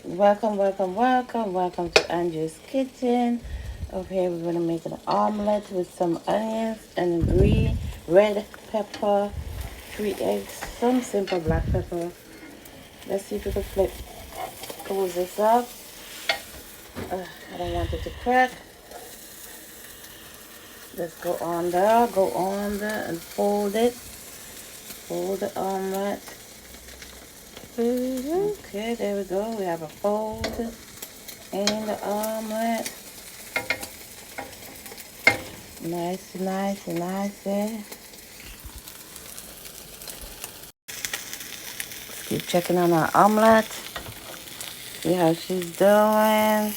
Welcome to Andrew's Kitchen. Over here, we're gonna make an omelet with some onions and green red pepper, 3 eggs, some simple black pepper. Let's see if we can close this up. I don't want it to crack. Let's go on there, and fold it. Fold the omelet. Okay, there we go. We have a fold in the omelet. Nice. Let's keep checking on our omelet. See how she's doing.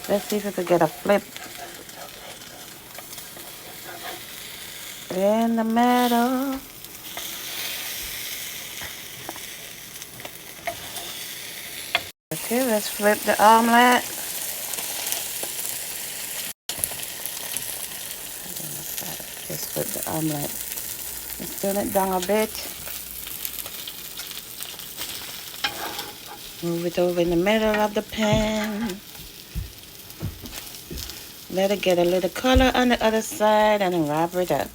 Let's see if we could get a flip in the middle. Okay, let's flip the omelet. Just flip the omelet. Let's turn it down a bit. Move it over in the middle of the pan. Let it get a little color on the other side and then wrap it up.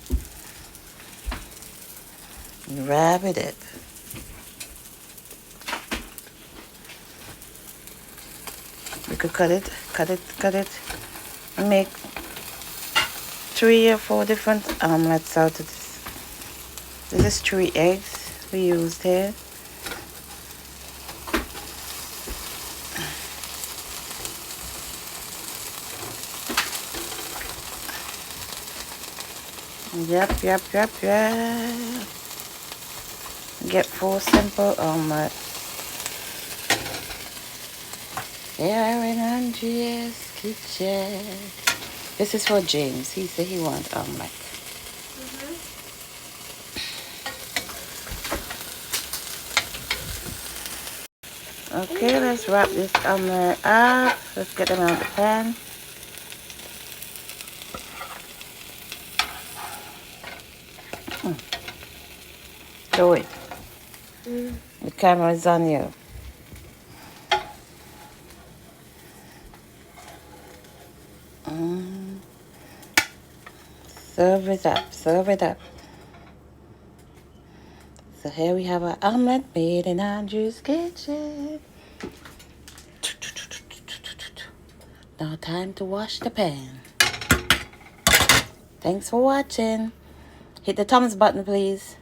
Wrap it up. We could cut it, and make 3 or 4 different omelets out of this. This is 3 eggs we used here. Yep. Get 4 simple omelets. Here in Andrea's kitchen. This is for James. He said he wants omelet. Okay, let's wrap this omelet up. Let's get them out of the pan. Do it. The camera is on you. Serve it up. So here we have our omelet made in Andrew's kitchen. Now time to wash the pan. Thanks for watching. Hit the thumbs button, please.